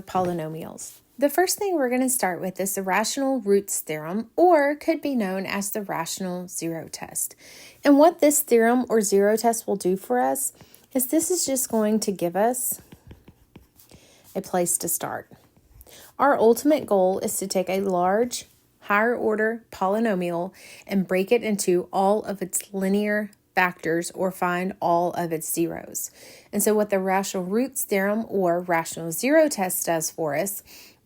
Polynomials. The first thing we're going to start with is the rational roots theorem, or could be known as the rational zero test. And what this theorem or zero test will do for us is this is just going to give us a place to start. Our ultimate goal is to take a large, higher order polynomial and break it into all of its linear factors or find all of its zeros. And so what the rational roots theorem or rational zero test does for us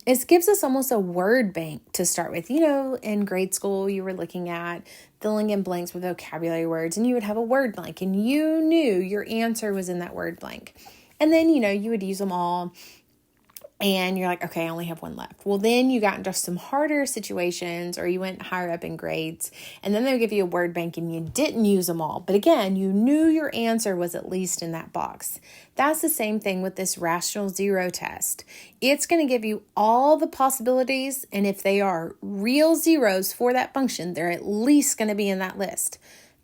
is gives us almost a word bank to start with. You know, in grade school, you were looking at filling in blanks with vocabulary words, and you would have a word blank, and you knew your answer was in that word blank. And then, you would use them all, and you're like, okay, I only have one left. Well, then you got into some harder situations, or you went higher up in grades, and then they would give you a word bank and you didn't use them all. But again, you knew your answer was at least in that box. That's the same thing with this rational zero test. It's going to give you all the possibilities, and if they are real zeros for that function, they're at least going to be in that list.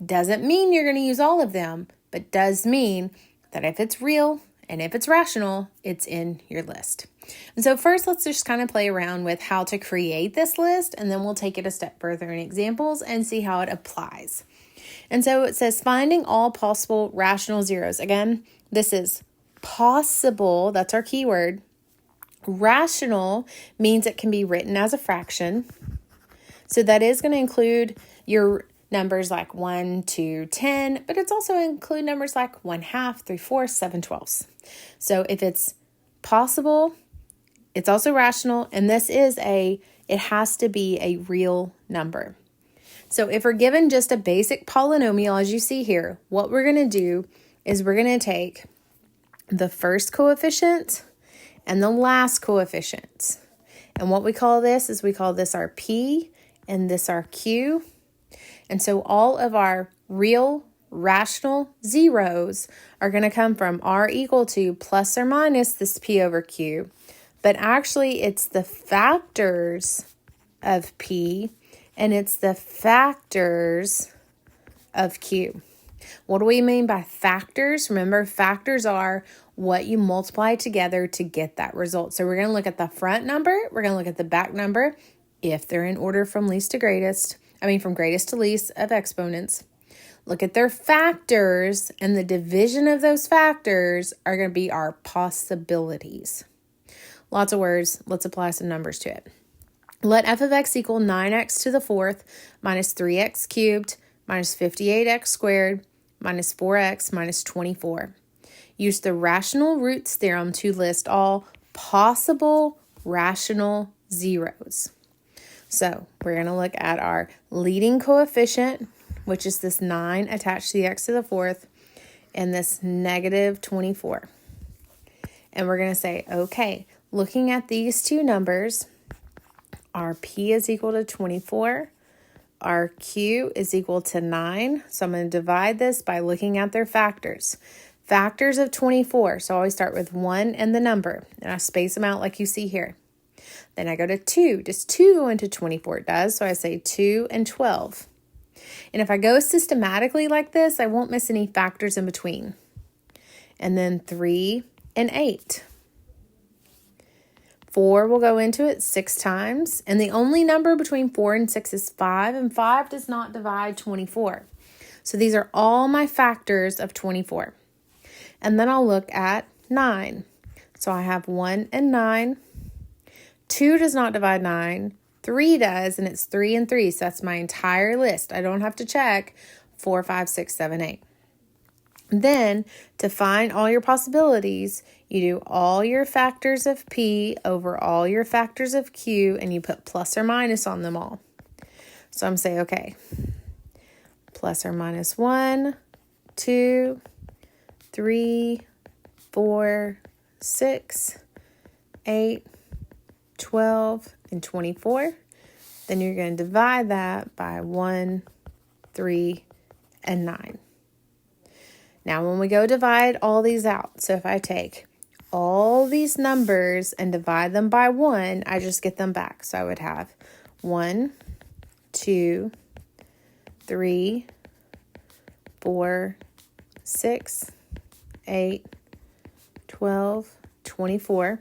Doesn't mean you're going to use all of them, but does mean that if it's real and if it's rational, it's in your list. And so first, let's just kind of play around with how to create this list, and then we'll take it a step further in examples and see how it applies. And so it says finding all possible rational zeros. Again, this is possible. That's our keyword. Rational means it can be written as a fraction. So that is going to include your numbers like 1 to 10, but it's also include numbers like 1/2, 3/4, 7/12. So if it's possible, it's also rational, and it has to be a real number. So if we're given just a basic polynomial, as you see here, what we're going to do is we're going to take the first coefficient and the last coefficient. And what we call this is we call this our P and this our Q. And so all of our real rational zeros are going to come from R equal to plus or minus this P over Q. But actually, it's the factors of P and it's the factors of Q. What do we mean by factors? Remember, factors are what you multiply together to get that result. So we're going to look at the front number. We're going to look at the back number if they're in order from greatest to least of exponents. Look at their factors, and the division of those factors are going to be our possibilities. Lots of words. Let's apply some numbers to it. Let f of x equal 9x to the fourth minus 3x cubed minus 58x squared minus 4x minus 24. Use the rational roots theorem to list all possible rational zeros. So we're going to look at our leading coefficient, which is this 9 attached to the x to the fourth, and this negative 24. And we're going to say, okay, looking at these two numbers, our P is equal to 24, our Q is equal to 9. So I'm going to divide this by looking at their factors. Factors of 24, so I always start with 1 and the number, and I space them out like you see here. Then I go to 2. Does 2 go into 24? It does, so I say 2 and 12. And if I go systematically like this, I won't miss any factors in between. And then 3 and 8. 4 will go into it 6 times, and the only number between 4 and 6 is 5, and 5 does not divide 24. So these are all my factors of 24. And then I'll look at 9. So I have 1 and 9. 2 does not divide 9. 3 does, and it's 3 and 3. So that's my entire list. I don't have to check 4, 5, 6, 7, 8. Then, to find all your possibilities, you do all your factors of P over all your factors of Q, and you put plus or minus on them all. So I'm saying, okay, plus or minus 1, 2, 3, 4, 6, 8, 12, and 24. Then you're going to divide that by 1, 3, and 9. Now, when we go divide all these out, so if I take all these numbers and divide them by 1, I just get them back. So I would have 1, 2, 3, 4, 6, 8, 12, 24.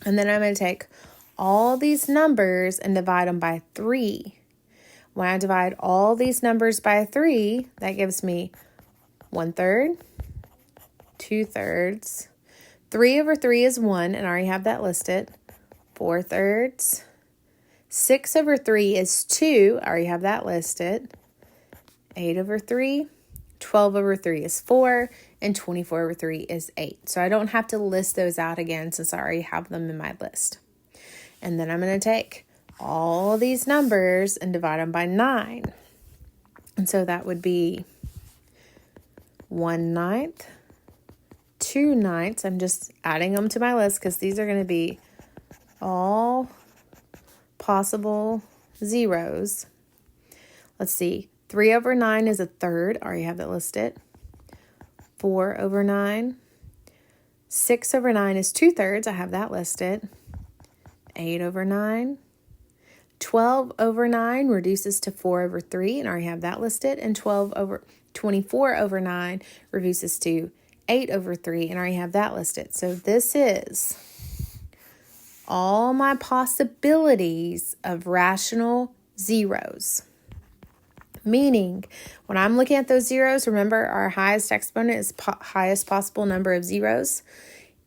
And then I'm going to take all these numbers and divide them by 3. When I divide all these numbers by 3, that gives me 1/3, 2/3. 3 over 3 is 1, and I already have that listed. 4/3. 6 over 3 is 2. I already have that listed. 8 over 3. 12 over 3 is 4. And 24 over 3 is 8. So I don't have to list those out again since I already have them in my list. And then I'm going to take all these numbers and divide them by 9. And so that would be 1/9, 2/9. I'm just adding them to my list because these are going to be all possible zeros. Let's see. 3 over 9 is 1/3. I already have that listed. 4 over 9. 6 over 9 is 2/3. I have that listed. 8 over 9. 12 over 9 reduces to 4 over 3, and I already have that listed. And 24 over 9 reduces to 8 over 3, and I already have that listed. So this is all my possibilities of rational zeros. Meaning, when I'm looking at those zeros, remember our highest exponent is highest possible number of zeros.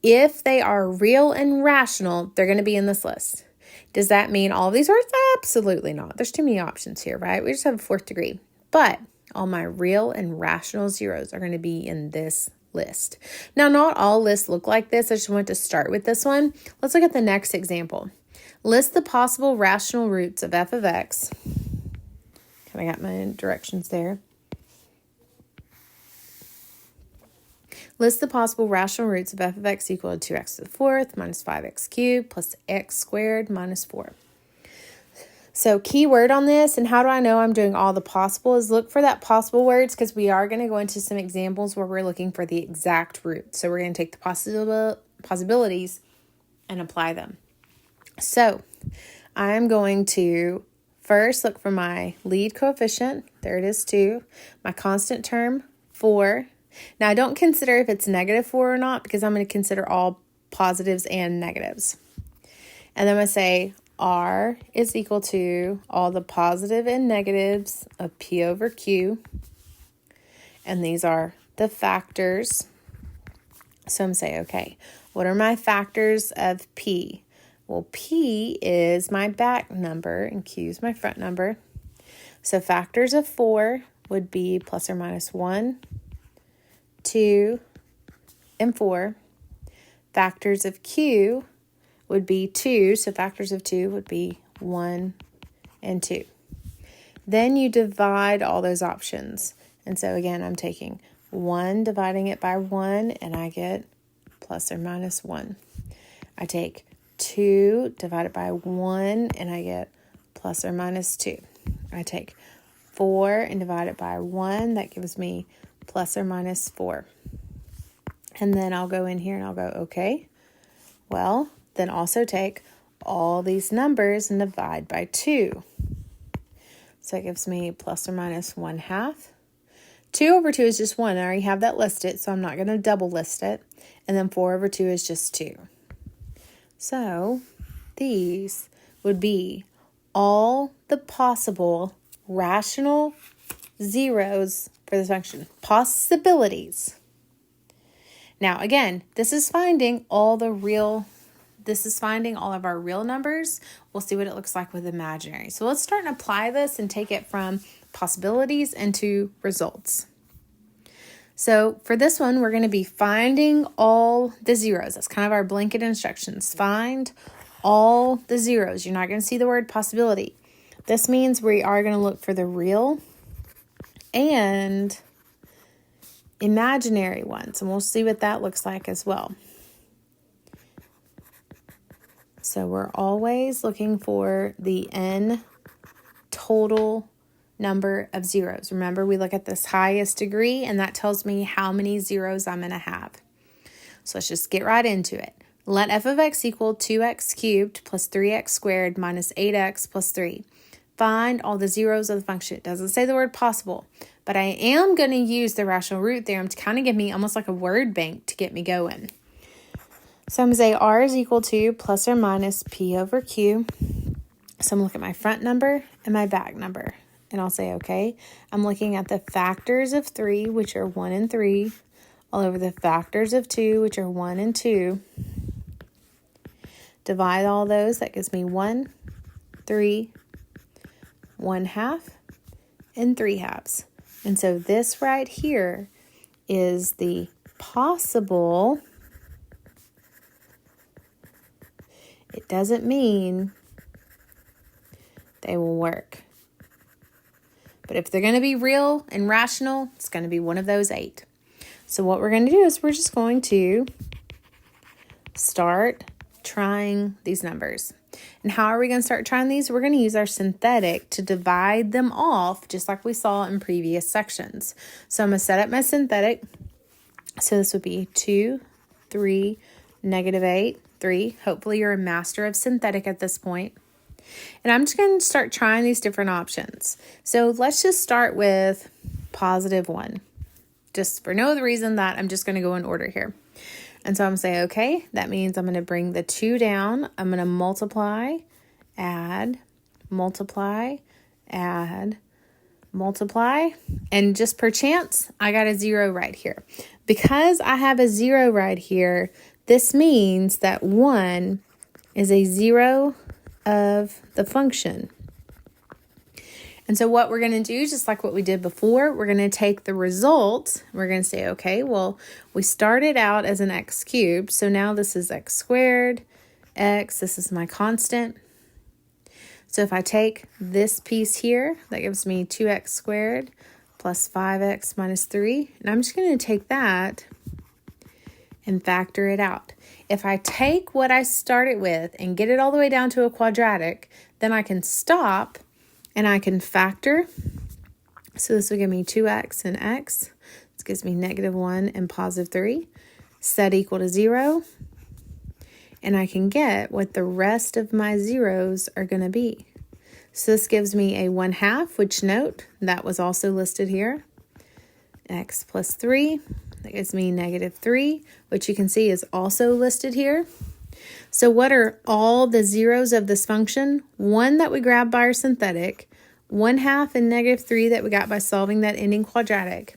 If they are real and rational, they're going to be in this list. Does that mean all of these words? Absolutely not. There's too many options here, right? We just have a 4th degree. But all my real and rational zeros are going to be in this list. Now, not all lists look like this. I just want to start with this one. Let's look at the next example. List the possible rational roots of f of x. I got my directions there. List the possible rational roots of f of x equal to 2x to the 4th minus 5x cubed plus x squared minus 4. So key word on this, and how do I know I'm doing all the possible, is look for that possible words because we are going to go into some examples where we're looking for the exact root. So we're going to take the possibilities and apply them. So I am going to first look for my lead coefficient. There it is, 2. My constant term, 4. Now, I don't consider if it's -4 or not because I'm going to consider all positives and negatives. And then I'm going to say R is equal to all the positive and negatives of P over Q. And these are the factors. So I'm going to say, okay, what are my factors of P? Well, P is my back number and Q is my front number. So factors of 4 would be plus or minus 1, 2, and 4. Factors of Q would be 2. So factors of 2 would be 1 and 2. Then you divide all those options. And so again, I'm taking 1, dividing it by 1, and I get plus or minus 1. I take 2 divided by 1, and I get plus or minus 2. I take 4 and divide it by 1. That gives me plus or minus 4. And then I'll go in here and I'll go, okay, well, then also take all these numbers and divide by 2. So it gives me plus or minus 1/2. 2 over 2 is just 1. I already have that listed, so I'm not going to double list it. And then 4 over 2 is just 2. So these would be all the possible rational zeros for this function. Possibilities. Now, again, this is finding all of our real numbers. We'll see what it looks like with imaginary. So let's start and apply this and take it from possibilities into results. So for this one, we're going to be finding all the zeros. That's kind of our blanket instructions. Find all the zeros. You're not going to see the word possibility. This means we are going to look for the real and imaginary ones, and we'll see what that looks like as well. So we're always looking for the n total number of zeros. Remember, we look at this highest degree, and that tells me how many zeros I'm going to have. So let's just get right into it. Let f of x equal 2x cubed plus 3x squared minus 8x plus 3. Find all the zeros of the function. It doesn't say the word possible, but I am going to use the rational root theorem to kind of give me almost like a word bank to get me going. So I'm going to say R is equal to plus or minus P over Q. So I'm looking at my front number and my back number. And I'll say, okay, I'm looking at the factors of 3, which are 1 and 3, all over the factors of 2, which are 1 and 2. Divide all those, that gives me 1, 3, 1/2, and 3/2. And so this right here is the possible. It doesn't mean they will work. But if they're going to be real and rational, it's going to be one of those 8. So what we're going to do is we're just going to start trying these numbers. And how are we going to start trying these? We're going to use our synthetic to divide them off, just like we saw in previous sections. So I'm going to set up my synthetic. So this would be 2, 3, -8, 3. Hopefully you're a master of synthetic at this point. And I'm just going to start trying these different options. So let's just start with +1. Just for no other reason that I'm just going to go in order here. And so I'm going to say, okay, that means I'm going to bring the 2 down. I'm going to multiply, add, multiply, add, multiply. And just per chance, I got a 0 right here. Because I have a 0 right here, this means that 1 is a 0 of the function. And so what we're going to do, just like what we did before, we're going to take the result. We're going to say, okay, well, we started out as an x cubed. So now this is x squared, x, this is my constant. So if I take this piece here, that gives me 2x squared plus 5x minus 3. And I'm just going to take that and factor it out. If I take what I started with and get it all the way down to a quadratic, then I can stop and I can factor. So this will give me 2x and x. This gives me -1 and +3. Set equal to 0. And I can get what the rest of my zeros are going to be. So this gives me a 1/2, which note, that was also listed here. X plus 3. That gives me -3, which you can see is also listed here. So what are all the zeros of this function? 1 that we grabbed by our synthetic, 1/2 and -3 that we got by solving that ending quadratic.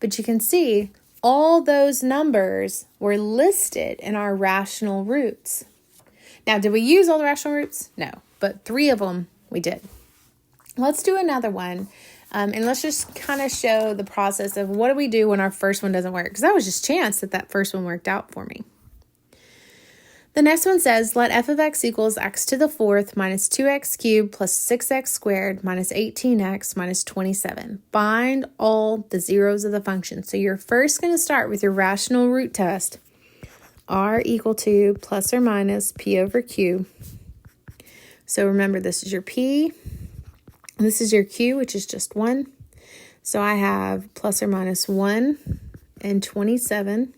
But you can see all those numbers were listed in our rational roots. Now, did we use all the rational roots? No, but 3 of them we did. Let's do another one. And let's just kind of show the process of what do we do when our first one doesn't work. Because that was just chance that first one worked out for me. The next one says, let f of x equals x to the 4th minus 2x cubed plus 6x squared minus 18x minus 27. Find all the zeros of the function. So you're first going to start with your rational root test. R equal to plus or minus p over q. So remember, this is your p. This is your q, which is just 1. So I have plus or minus 1 and 27.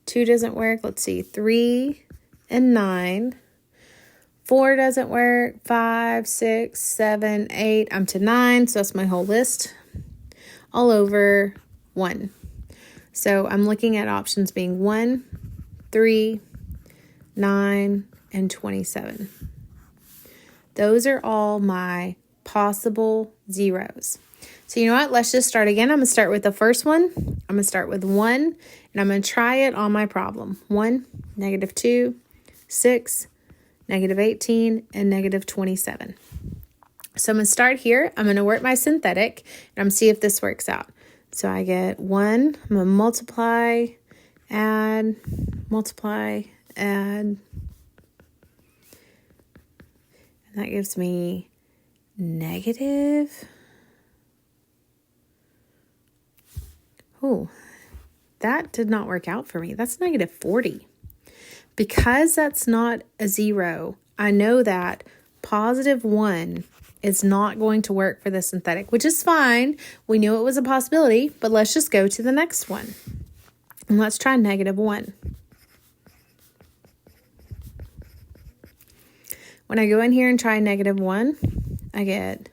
2 doesn't work. Let's see, 3 and 9. 4 doesn't work. 5, 6, 7, 8. I'm to 9, so that's my whole list. All over 1. So I'm looking at options being 1, 3, 9, and 27. Those are all my possible zeros. So you know what? Let's just start again. I'm going to start with the first one. I'm going to start with 1, and I'm going to try it on my problem. 1, -2, 6, -18, and -27. So I'm going to start here. I'm going to work my synthetic, and I'm going to see if this works out. So I get 1. I'm going to multiply, add, multiply, add. And that gives me negative. Oh, that did not work out for me. That's -40. Because that's not a 0, I know that +1 is not going to work for the synthetic, which is fine. We knew it was a possibility, but let's just go to the next one. And let's try -1. When I go in here and try -1, I get,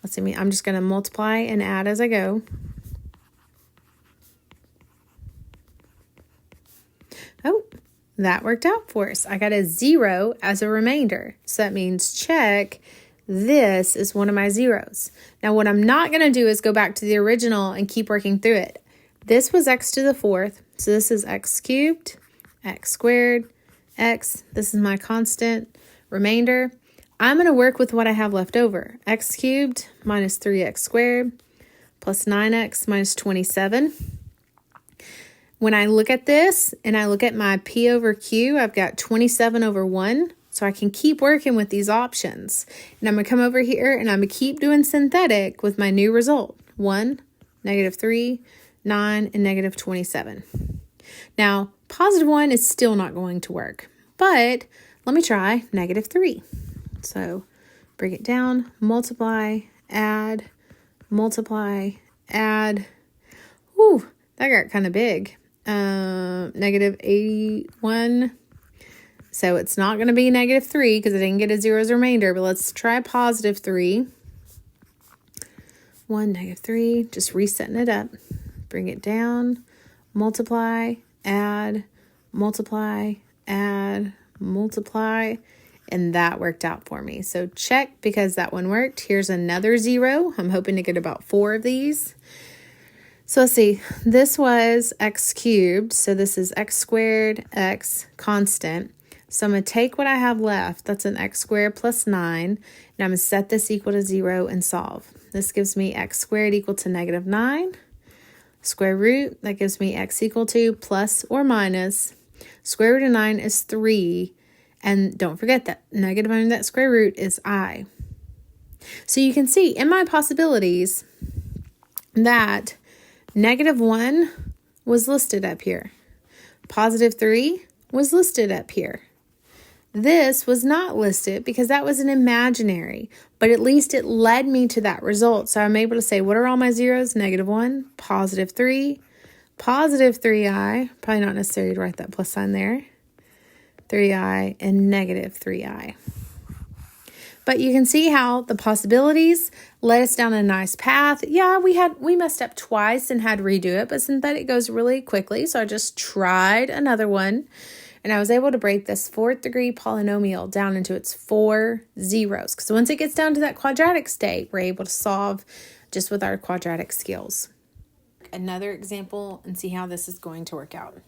let's see, I'm just going to multiply and add as I go. Oh, that worked out for us. I got a 0 as a remainder. So that means check, this is one of my zeros. Now what I'm not going to do is go back to the original and keep working through it. This was x to the 4th. So this is x cubed, x squared, x. This is my constant remainder. I'm going to work with what I have left over. X cubed minus 3x squared plus 9x minus 27. When I look at this and I look at my P over Q, I've got 27 over 1. So I can keep working with these options. And I'm going to come over here and I'm going to keep doing synthetic with my new result. 1, -3, 9, and -27. Now, positive 1 is still not going to work. But let me try -3. So break it down, multiply, add, Whew, that got kind of big. -81. So it's not going to be -3 because I didn't get a 0 as a remainder, but let's try +3. 1, -3, just resetting it up. Bring it down, multiply, add, and that worked out for me. So check because that one worked. Here's another 0. I'm hoping to get about 4 of these. So let's see, this was x cubed. So this is x squared, x constant. So I'm going to take what I have left. That's an x squared plus 9. And I'm going to set this equal to 0 and solve. This gives me x squared equal to -9. Square root, that gives me x equal to plus or minus. Square root of 9 is 3. And don't forget that negative under that square root is I. So you can see in my possibilities that -1 was listed up here. +3 was listed up here. This was not listed because that was an imaginary, but at least it led me to that result. So I'm able to say, what are all my zeros? -1, +3, +3i, probably not necessary to write that plus sign there, 3i, and -3i. But you can see how the possibilities led us down a nice path. Yeah, we messed up twice and had to redo it, but synthetic goes really quickly. So I just tried another one. And I was able to break this 4th degree polynomial down into its 4 zeros. Because once it gets down to that quadratic state, we're able to solve just with our quadratic skills. Another example and see how this is going to work out.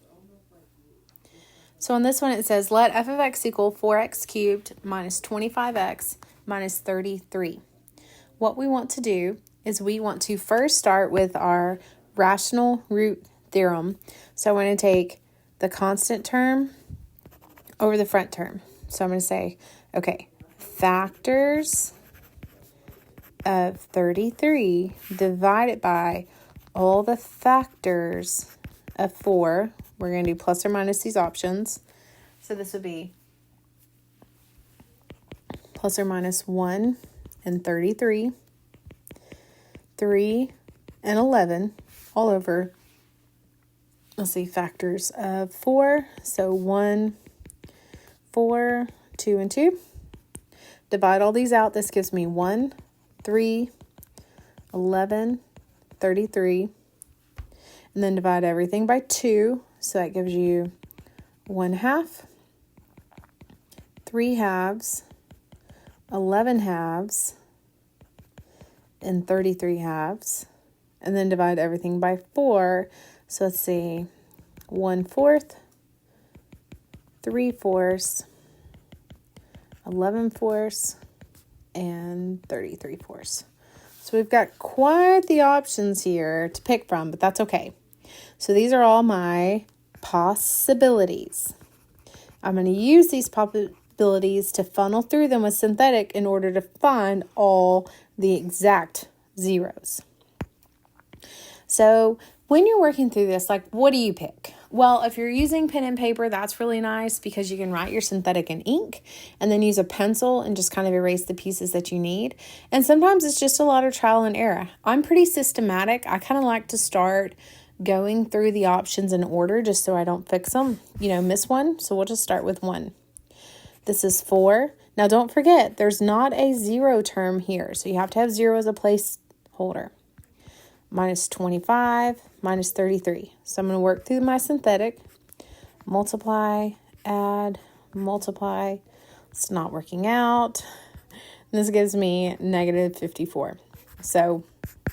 So on this one it says, let f of x equal 4x cubed minus 25x minus 33. What we want to do is we want to first start with our rational root theorem. So I'm going to take the constant term over the front term. So I'm going to say, okay, factors of 33 divided by all the factors of 4. We're going to do plus or minus these options. So this would be plus or minus 1 and 33, 3 and 11, all over, let's see, factors of 4. So 1, 4, 2, and 2. Divide all these out. This gives me 1, 3, 11, 33. And then divide everything by 2. So that gives you 1/2, 3 halves, 11 halves, and 33 halves. And then divide everything by 4. So let's see, 1/4, 3/4, 11/4, and 33/4. So we've got quite the options here to pick from, but that's okay. So these are all my possibilities. I'm going to use these possibilities to funnel through them with synthetic in order to find all the exact zeros. So when you're working through this, like, what do you pick? Well, if you're using pen and paper, that's really nice because you can write your synthetic in ink and then use a pencil and just kind of erase the pieces that you need. And sometimes it's just a lot of trial and error. I'm pretty systematic. I kind of like to start going through the options in order just so I don't fix them, miss one. So we'll just start with 1. This is 4. Now don't forget, there's not a 0 term here. So you have to have 0 as a placeholder. Minus 25, minus 33. So I'm going to work through my synthetic, multiply, add, multiply. It's not working out. This gives me negative 54. So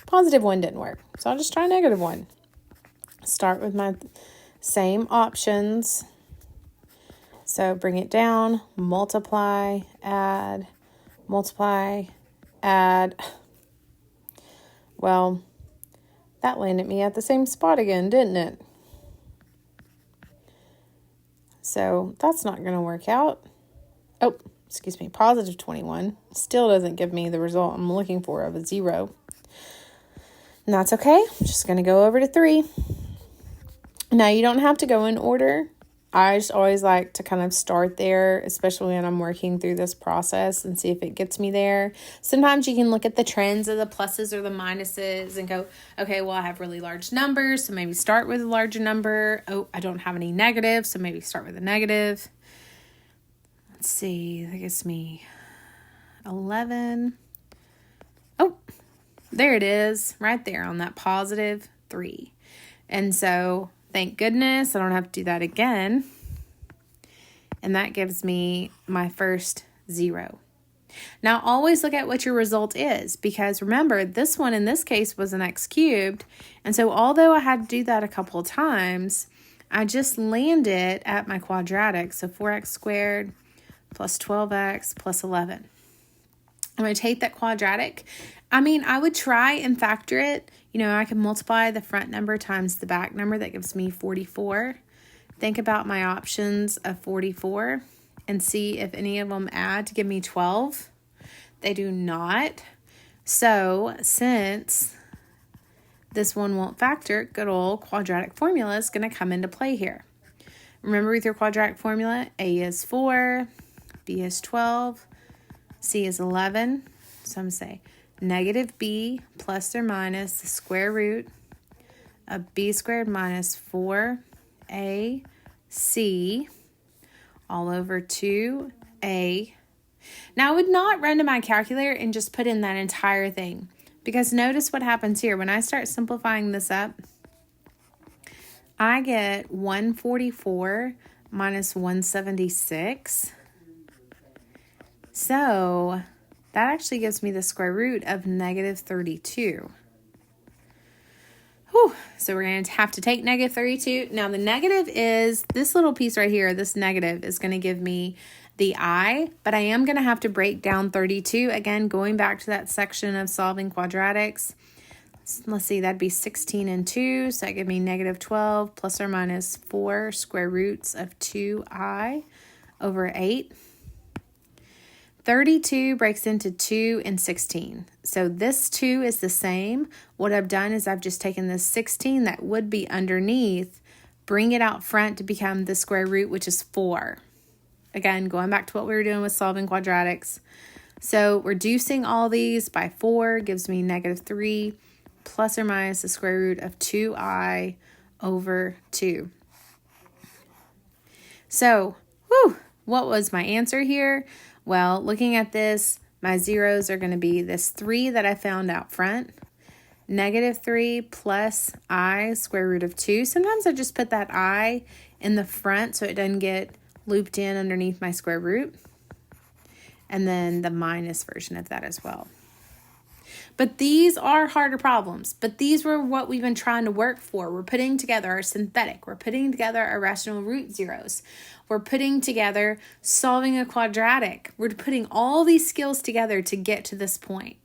positive 1 didn't work. So I'll just try negative 1. Start with my same options. So bring it down, multiply, add, add. Well, that landed me at the same spot again, didn't it? So that's not going to work out. Oh, excuse me, positive 21. Still doesn't give me the result I'm looking for of a 0. And that's okay. I'm just going to go over to 3. Now, you don't have to go in order. I just always like to kind of start there, especially when I'm working through this process and see if it gets me there. Sometimes you can look at the trends of the pluses or the minuses and go, okay, well, I have really large numbers, so maybe start with a larger number. Oh, I don't have any negatives, so maybe start with a negative. Let's see, that gives me 11. Oh, there it is, right there on that positive 3. And so thank goodness I don't have to do that again. And that gives me my first 0. Now, always look at what your result is, because remember, this one in this case was an x cubed. And so although I had to do that a couple of times, I just landed at my quadratic. So 4x squared plus 12x plus 11. I'm going to take that quadratic. I mean, I would try and factor it. You know, I can multiply the front number times the back number. That gives me 44. Think about my options of 44 and see if any of them add to give me 12. They do not. So since this one won't factor, good old quadratic formula is going to come into play here. Remember with your quadratic formula, A is 4, B is 12, C is 11. So I'm going to say negative b plus or minus the square root of b squared minus 4ac all over 2a. Now, I would not run to my calculator and just put in that entire thing, because notice what happens here. When I start simplifying this up, I get 144 minus 176. So that actually gives me the square root of negative 32. Whew. So we're going to have to take negative 32. Now the negative is this little piece right here. This negative is going to give me the I, but I am going to have to break down 32. Again, going back to that section of solving quadratics. Let's see, that'd be 16 and 2. So that gives me negative 12 plus or minus 4 square roots of 2i over 8. 32 breaks into 2 and 16. So this 2 is the same. What I've done is I've just taken this 16 that would be underneath, bring it out front to become the square root, which is 4. Again, going back to what we were doing with solving quadratics. So reducing all these by 4 gives me negative 3 plus or minus the square root of 2i over 2. So, what was my answer here? Well, looking at this, my zeros are going to be this 3 that I found out front, negative 3 plus I square root of 2. Sometimes I just put that I in the front so it doesn't get looped in underneath my square root. And then the minus version of that as well. But these are harder problems. But these were what we've been trying to work for. We're putting together our synthetic. We're putting together our rational root zeros. We're putting together solving a quadratic. We're putting all these skills together to get to this point.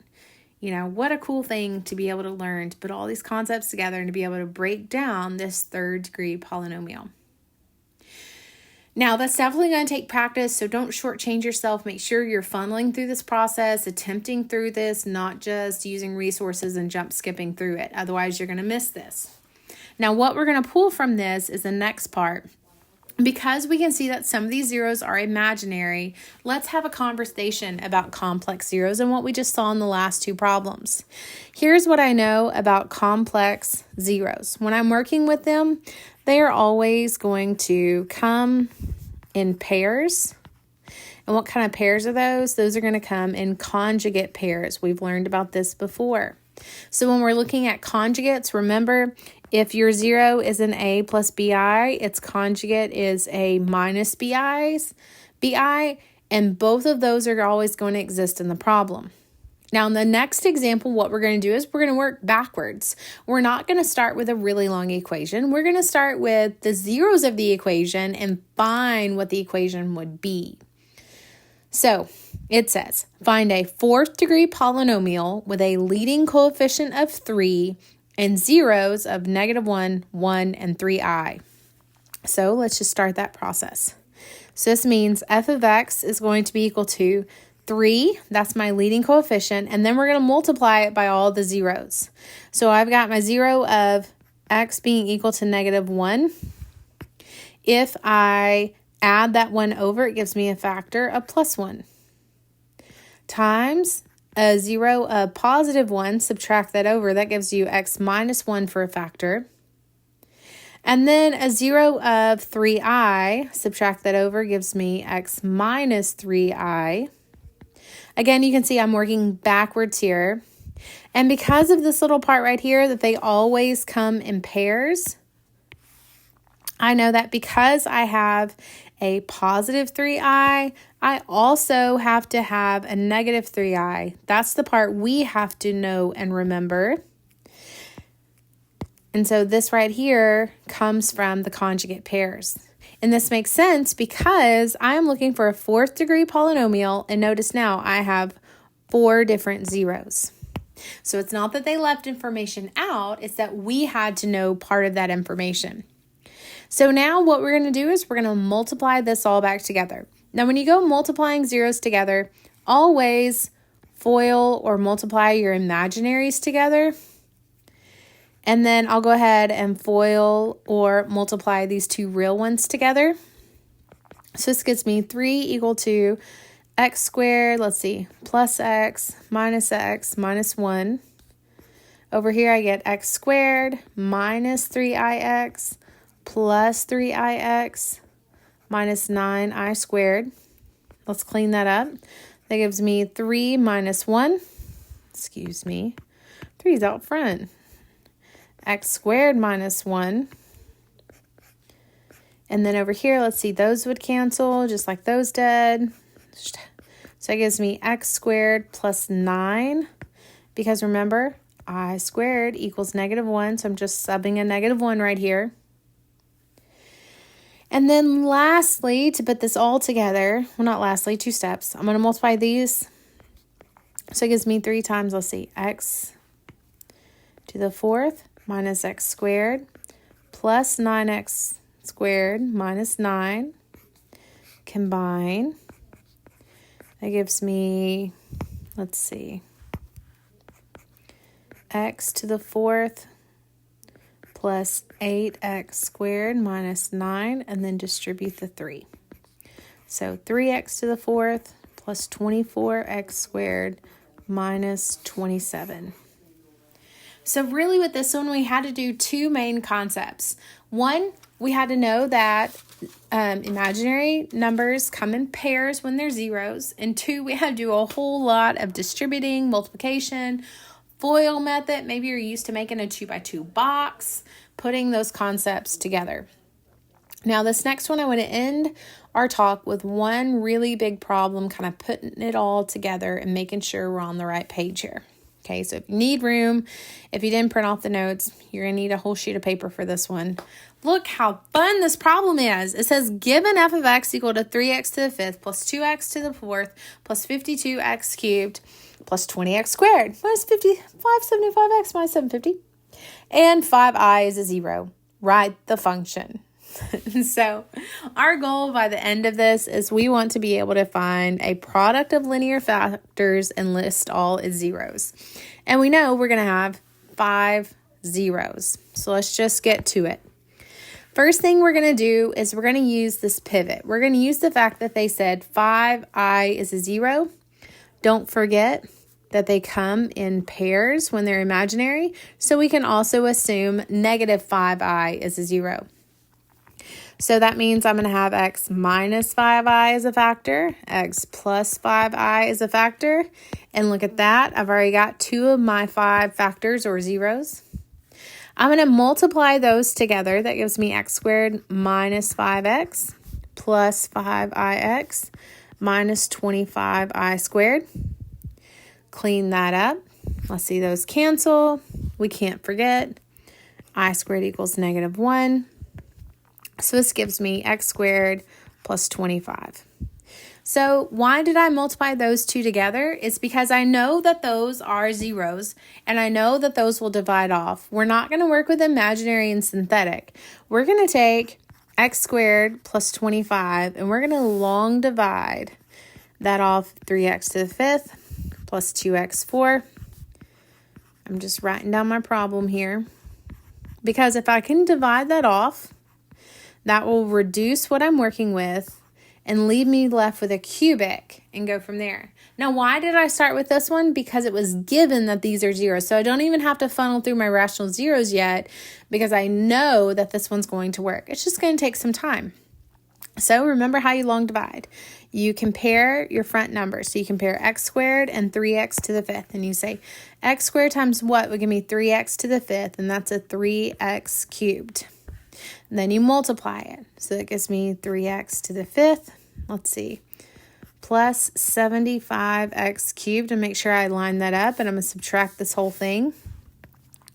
You know, what a cool thing to be able to learn, to put all these concepts together and to be able to break down this third degree polynomial. Now, that's definitely going to take practice, so don't shortchange yourself. Make sure you're funneling through this process, attempting through this, not just using resources and jump skipping through it. Otherwise, you're going to miss this. Now, what we're going to pull from this is the next part. Because we can see that some of these zeros are imaginary, let's have a conversation about complex zeros and what we just saw in the last two problems. Here's what I know about complex zeros. When I'm working with them, they are always going to come in pairs. And what kind of pairs are those? Those are going to come in conjugate pairs. We've learned about this before. So when we're looking at conjugates, remember, If your 0 is an a plus bi, its conjugate is a minus bi, and both of those are always going to exist in the problem. Now, in the next example, what we're going to do is we're going to work backwards. We're not going to start with a really long equation. We're going to start with the zeros of the equation and find what the equation would be. So it says, find a fourth degree polynomial with a leading coefficient of 3 and zeros of -1, 1, and 3i. So let's just start that process. So this means f of x is going to be equal to 3, that's my leading coefficient, and then we're going to multiply it by all the zeros. So I've got my 0 of x being equal to -1. If I add that 1 over, it gives me a factor of +1. Times a 0 of +1, subtract that over, that gives you x minus 1 for a factor. And then a 0 of 3i, subtract that over, gives me x minus 3i. Again, you can see I'm working backwards here. And because of this little part right here, that they always come in pairs, I know that because I have a positive 3i, I also have to have a negative 3i. That's the part we have to know and remember. And so this right here comes from the conjugate pairs. And this makes sense because I'm looking for a fourth degree polynomial, and notice now I have 4 different zeros. So it's not that they left information out, it's that we had to know part of that information. So now what we're going to do is we're going to multiply this all back together. Now when you go multiplying zeros together, always FOIL or multiply your imaginaries together. And then I'll go ahead and FOIL or multiply these 2 real ones together. So this gives me 3 equal to x squared, let's see, plus x minus 1. Over here I get x squared minus 3ix plus 3ix minus 9i squared. Let's clean that up. That gives me 3 minus 1. Excuse me. 3 is out front. X squared minus 1. And then over here, let's see, those would cancel just like those did. So it gives me x squared plus 9. Because remember, I squared equals -1. So I'm just subbing a -1 right here. And then lastly, to put this all together, well, not lastly, 2 steps. I'm going to multiply these. So it gives me 3 times, let's see, x to the 4th minus x squared plus 9x squared minus 9. Combine. That gives me, let's see, x to the 4th plus 8x squared minus 9, and then distribute the 3. So 3x to the 4th plus 24x squared minus 27. So really with this one, we had to do 2 main concepts. One, we had to know that imaginary numbers come in pairs when they're zeros. And 2, we had to do a whole lot of distributing, multiplication, FOIL method. Maybe you're used to making a 2x2 box, putting those concepts together. Now this next one, I want to end our talk with one really big problem, kind of putting it all together and making sure we're on the right page here. Okay, so if you need room, if you didn't print off the notes, you're going to need a whole sheet of paper for this one. Look how fun this problem is. It says, given f of x equal to 3x to the 5th plus 2x to the 4th plus 52x cubed plus 20x squared minus 575x minus 750. And 5i is a 0. Write the function. So our goal by the end of this is we want to be able to find a product of linear factors and list all its zeros. And we know we're going to have 5 zeros. So let's just get to it. First thing we're going to do is we're going to use this pivot. We're going to use the fact that they said 5i is a 0. Don't forget that they come in pairs when they're imaginary. So we can also assume -5i is a 0. So that means I'm going to have x minus 5i as a factor, x plus 5i as a factor. And look at that. I've already got 2 of my 5 factors or zeros. I'm going to multiply those together. That gives me x squared minus 5x plus 5ix minus 25i squared. Clean that up. Let's see those cancel. We can't forget I squared equals -1. So this gives me x squared plus 25. So why did I multiply those two together? It's because I know that those are zeros, and I know that those will divide off. We're not going to work with imaginary and synthetic. We're going to take x squared plus 25, and we're going to long divide that off 3x to the 5th plus 2x4. I'm just writing down my problem here. Because if I can divide that off, that will reduce what I'm working with and leave me left with a cubic and go from there. Now, why did I start with this one? Because it was given that these are zeros. So I don't even have to funnel through my rational zeros yet because I know that this one's going to work. It's just going to take some time. So remember how you long divide. You compare your front numbers. So you compare x squared and 3x to the 5th. And you say x squared times what would give me 3x to the 5th. And that's a 3x cubed. And then you multiply it. So that gives me 3x to the 5th. Let's see. Plus 75x cubed. And make sure I line that up. And I'm going to subtract this whole thing.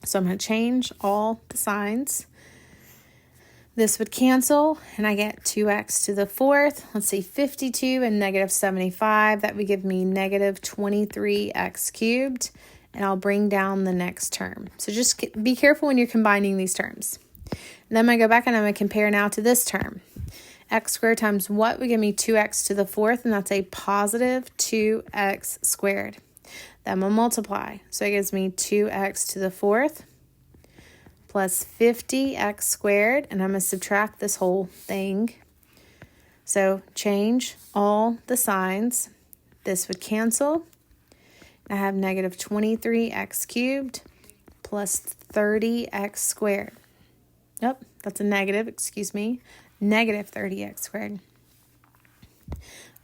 So I'm going to change all the signs. This would cancel, and I get 2x to the 4th. Let's see, 52 and -75. That would give me -23x cubed, and I'll bring down the next term. So just be careful when you're combining these terms. And then I'm going to go back and I'm going to compare now to this term. X squared times what would give me 2x to the 4th, and that's a positive 2x squared. Then I'm going to multiply. So it gives me 2x to the 4th. Plus 50x squared, and I'm going to subtract this whole thing. So change all the signs. This would cancel. I have -23x cubed plus 30x squared. Yep, that's a negative, excuse me. -30x squared.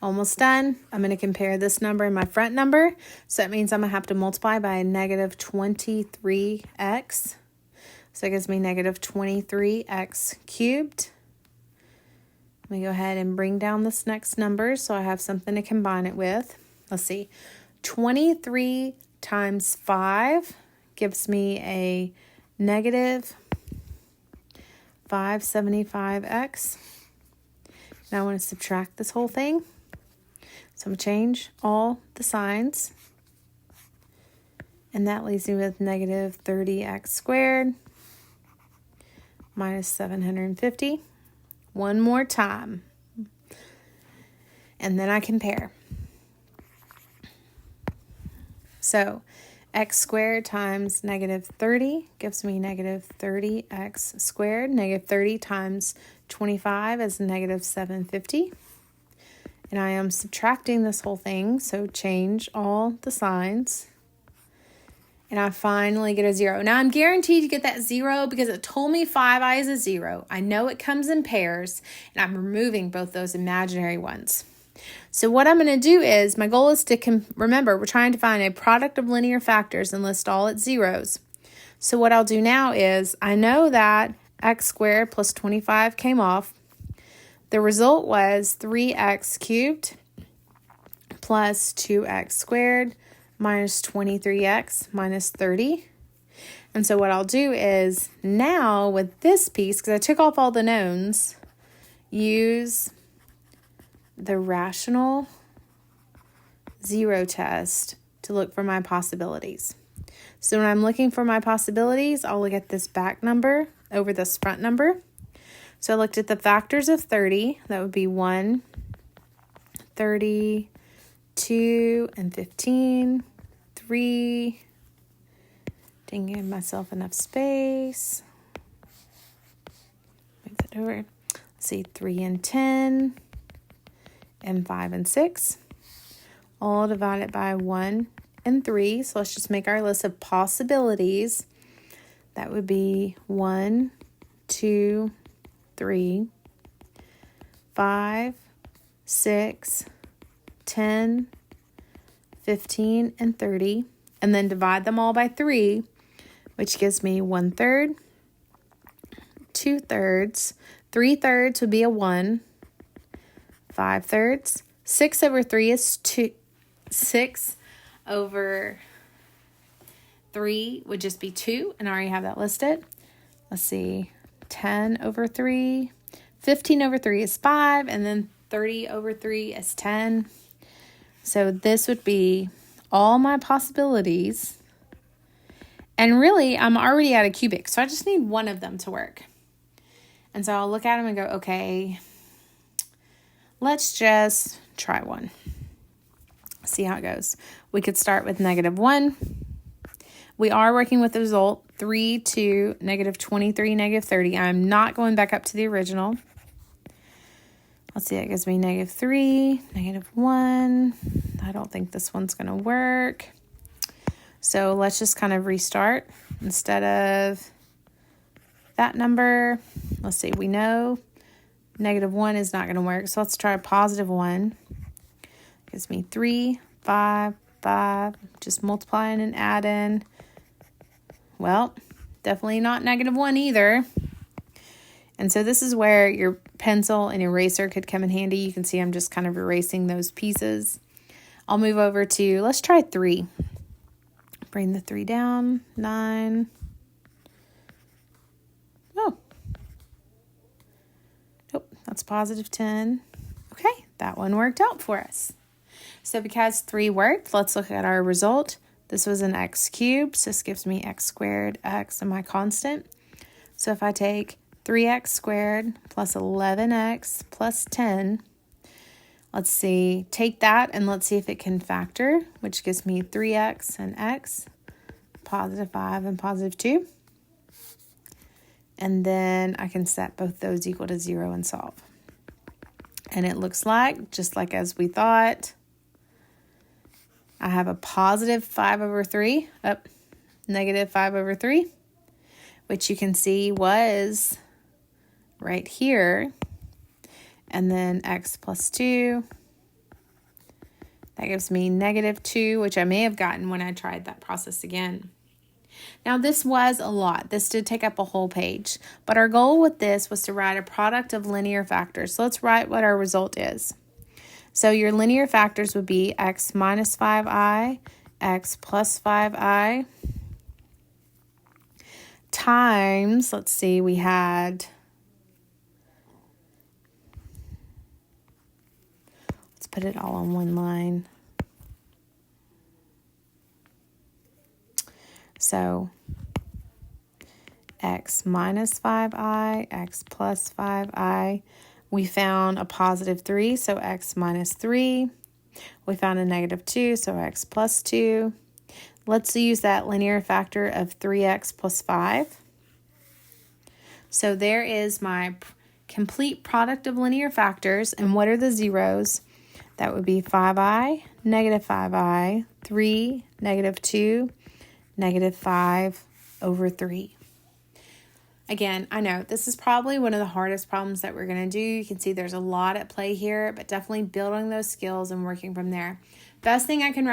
Almost done. I'm going to compare this number and my front number. So that means I'm going to have to multiply by a -23x. So it gives me -23x cubed. Let me go ahead and bring down this next number so I have something to combine it with. Let's see. 23 times 5 gives me a -575x. Now I want to subtract this whole thing. So I'm going to change all the signs. And that leaves me with -30x squared. Minus 750. One more time. And then I compare. So x squared times -30 gives me -30x squared. -30 times 25 is -750. And I am subtracting this whole thing, so change all the signs. And I finally get a 0. Now, I'm guaranteed to get that 0 because it told me 5i is a 0. I know it comes in pairs, and I'm removing both those imaginary ones. So what I'm going to do is, my goal is to, remember, we're trying to find a product of linear factors and list all its zeros. So what I'll do now is, I know that x squared plus 25 came off. The result was 3x cubed plus 2x squared minus 23x minus 30. And so what I'll do is now with this piece, because I took off all the knowns, use the rational zero test to look for my possibilities. So when I'm looking for my possibilities, I'll look at this back number over this front number. So I looked at the factors of 30. That would be 1, 30, 2, and 15, 3. Didn't give myself enough space. Move that over. Let's see, 3 and 10, and 5 and 6. All divided by 1 and 3. So let's just make our list of possibilities. That would be 1, 2, 3, 5, 6, 10, 15, and 30, and then divide them all by 3, which gives me 1/3, 2/3. 3/3 would be a 1. 5/3. 6 over 3 is 2. 6 over 3 would just be 2, and I already have that listed. Let's see. 10 over 3. 15 over 3 is 5, and then 30 over 3 is 10. So this would be all my possibilities. And really, I'm already at a cubic, so I just need one of them to work. And so I'll look at them and go, okay, let's just try one. See how it goes. We could start with -1. We are working with the result 3 to -23, -30. I'm not going back up to the original. Let's see, that gives me -3, -1. I don't think this one's going to work. So let's just kind of restart. Instead of that number, let's see, we know -1 is not going to work. So let's try a +1. Gives me 3, 5, 5. Just multiplying and adding. Well, definitely not -1 either. And so this is where your pencil and eraser could come in handy. You can see I'm just kind of erasing those pieces. I'll move over to, let's try 3. Bring the 3 down, 9. Oh. Nope, that's +10. Okay, that one worked out for us. So because 3 worked, let's look at our result. This was an x cubed, so this gives me x squared, x, and my constant. So if I take 3x squared plus 11x plus 10, let's see, take that and let's see if it can factor, which gives me 3x and x, +5 and +2. And then I can set both those equal to 0 and solve. And it looks like, just like as we thought, I have a +5 over 3, -5 over 3, which you can see was right here. And then x plus 2, that gives me -2, which I may have gotten when I tried that process again. Now this was a lot. This did take up a whole page, but our goal with this was to write a product of linear factors. So let's write what our result is. So your linear factors would be x minus 5i, x plus 5i, times, let's see, we had, let's put it all on one line. So x minus 5i, x plus 5i. We found a +3, so x minus 3. We found a -2, so x plus 2. Let's use that linear factor of 3x plus 5. So there is my complete product of linear factors. And what are the zeros? That would be 5i, -5i, 3, -2, -5 over 3. Again, I know this is probably one of the hardest problems that we're going to do. You can see there's a lot at play here, but definitely building those skills and working from there. Best thing I can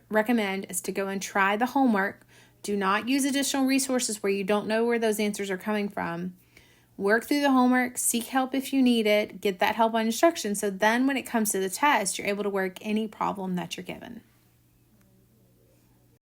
recommend is to go and try the homework. Do not use additional resources where you don't know where those answers are coming from. Work through the homework, seek help if you need it, get that help on instruction. So then when it comes to the test, you're able to work any problem that you're given.